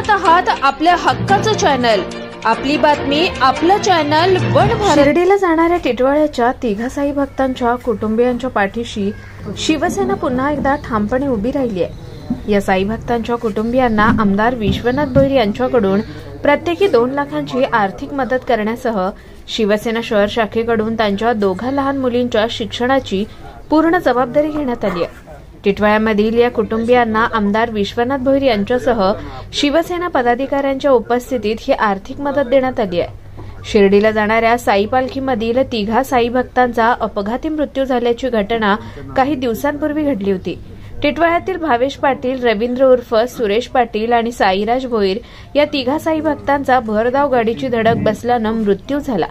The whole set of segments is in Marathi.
पाहत आहात आपल्या हक्काचं चॅनल, आपली बातमी, आपलं चॅनल वन भारत। शिर्डीला जाणाऱ्या टिटवाळ्याच्या तिघा साई भक्तांच्या कुटुंबियांच्या पाठीशी शिवसेना पुन्हा एकदा ठामपणे उभी राहिली आहे। या साई भक्तांच्या कुटुंबियांना आमदार विश्वनाथ भोईर यांच्याकडून प्रत्येकी 2 लाखांची आर्थिक मदत करण्यासह शिवसेना शहर शाखेकडून त्यांच्या 2 लहान मुलींच्या शिक्षणाची पूर्ण जबाबदारी घेण्यात आली आहे। टिटवाळ्यामधील या कुटुंबियांना आमदार विश्वनाथ भोईर यांच्यासह शिवसेना पदाधिकाऱ्यांच्या उपस्थितीत ही आर्थिक मदत देण्यात आली आहे। शिर्डीला जाणाऱ्या साई पालखीमधील तिघा साई भक्तांचा अपघाती मृत्यू झाल्याची घटना काही दिवसांपूर्वी घडली होती। टिटवाळ्यातील भावेश पाटील, रवींद्र उर्फ सुरेश पाटील आणि साईराज भोईर या तिघा साई भक्तांचा भरधाव गाडीची धडक बसल्यानं मृत्यू झाला।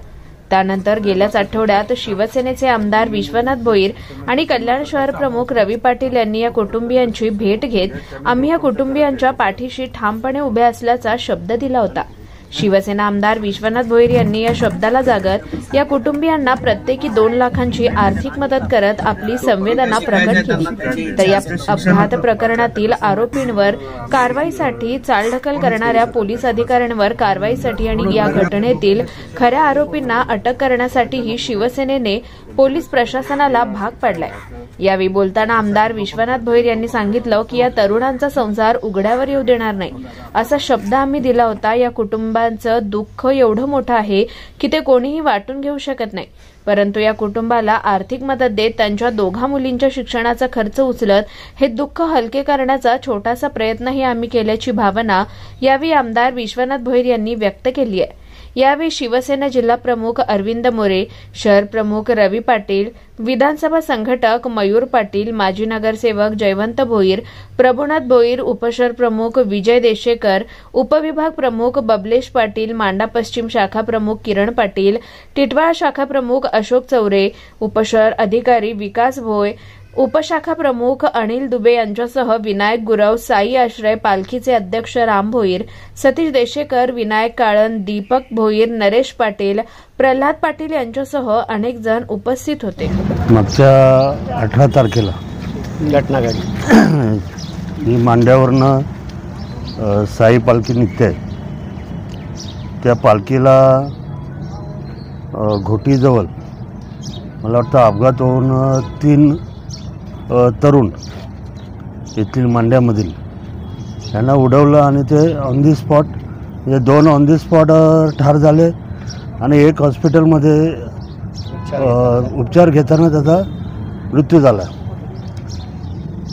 त्यानंतर गेल्याच आठवड्यात शिवसेनेचे आमदार विश्वनाथ भोईर आणि कल्याण शहर प्रमुख रवी पाटील यांनी या कुटुंबियांची भेट घेत आम्ही या कुटुंबियांच्या पाठीशी ठामपणे उभे असल्याचा शब्द दिला होता। शिवसेना आमदार विश्वनाथ भोईर यांनी या शब्दाला जागत या कुटुंबियांना प्रत्येकी 2 लाखांची आर्थिक मदत करत आपली संवेदना प्रकट केली। तर या अपघात प्रकरणातील आरोपींवर कारवाईसाठी चालढकल करणाऱ्या पोलीस अधिकाऱ्यांवर कारवाईसाठी आणि या घटनेतील खऱ्या आरोपींना अटक करण्यासाठीही शिवसेनेने पोलीस प्रशासनाला भाग पाडलाय। यावेळी बोलताना आमदार विश्वनाथ भोईर यांनी सांगितलं की या तरुणांचा संसार उघड्यावर येऊ देणार नाही असा शब्द आम्ही दिला होता। या कुटुंबांचं दुःख एवढं मोठं आहे की ते कोणीही वाटून घेऊ शकत नाही, परंतु या कुटुंबाला आर्थिक मदत देत त्यांच्या 2 मुलींच्या शिक्षणाचा खर्च उचलत हे दुःख हलके करण्याचा छोटासा प्रयत्नही आम्ही केल्याची भावना यावेळी आमदार विश्वनाथ भोईर यांनी व्यक्त केली आहे। यावेळी शिवसेना जिल्हा प्रमुख अरविंद मोरे, शहर प्रमुख रवी पाटील, विधानसभा संघटक मयूर पाटील, माजी नगरसेवक जयवंत भोईर, प्रभुनाथ भोईर, उपशहर प्रमुख विजय देशेकर, उपविभाग प्रमुख बबलेश पाटील, मांडा पश्चिम शाखा प्रमुख किरण पाटील, टिटवाळा शाखा प्रमुख अशोक चौरे, उपशहर अधिकारी विकास भोय, उपशाखा प्रमुख अनिल दुबे यांच्यासह विनायक गुरव, साई आश्रय पालखीचे अध्यक्ष राम भोईर, सतीश देशेकर, विनायक काळन, दीपक भोईर, नरेश पाटील, प्रल्हाद पाटील यांच्यासह अनेक जण उपस्थित होते। मागच्या 18 तारखेला घटना घडली। ही मांड्यावरनं साई पालखी निघते। त्या पालखीला घोटीजवळ मला वाटतं अपघात होऊन 3 तरुण येथील मांड्यामधील यांना उडवलं आणि ते ऑन दी स्पॉट, म्हणजे 2 ऑन दी स्पॉट ठार झाले आणि 1 हॉस्पिटलमध्ये उपचार घेताना त्याचा मृत्यू झाला।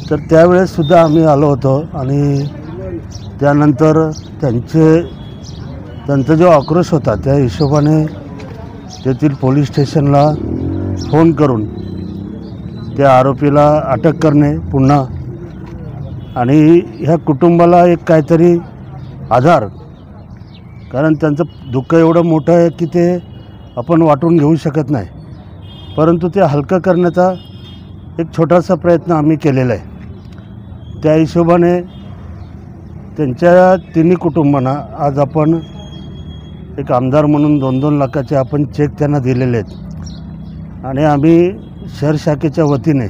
तर त्यावेळेस सुद्धा आम्ही आलो होतो आणि त्यानंतर त्यांचा जो आक्रोश होता त्या हिशोबाने तेथील पोलीस स्टेशनला फोन करून त्या आरोपीला अटक करणे पुन्हा आणि ह्या कुटुंबाला एक काहीतरी आधार, कारण त्यांचं दुःख एवढं मोठं आहे की ते आपण वाटून घेऊ शकत नाही, परंतु ते हलकं करण्याचा एक छोटासा प्रयत्न आम्ही केलेला आहे। त्या हिशोबाने त्यांच्या 3 कुटुंबांना आज आपण एक आमदार म्हणून 2-2 लाखाचे आपण चेक त्यांना दिलेले आहेत आणि आम्ही शहर शाखेच्या वतीने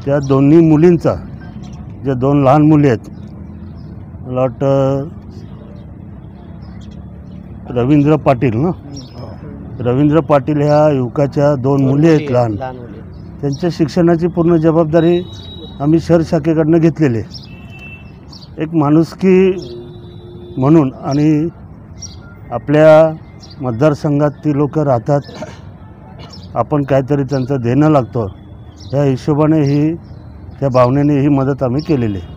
त्या 2 मुलींचा, ज्या 2 लहान मुली आहेत, मला वाटतं रवींद्र पाटील ह्या युवकाच्या 2 मुली आहेत लहान, त्यांच्या शिक्षणाची पूर्ण जबाबदारी आम्ही शहर शाखेकडनं घेतलेली आहे। एक माणुसकी म्हणून आणि आपल्या मतदारसंघात ती लोक राहतात, आपण काहीतरी त्यांचं देणं लागतं, या हिशोबाने त्या भावनेने ही मदत आम्ही केलेली आहे।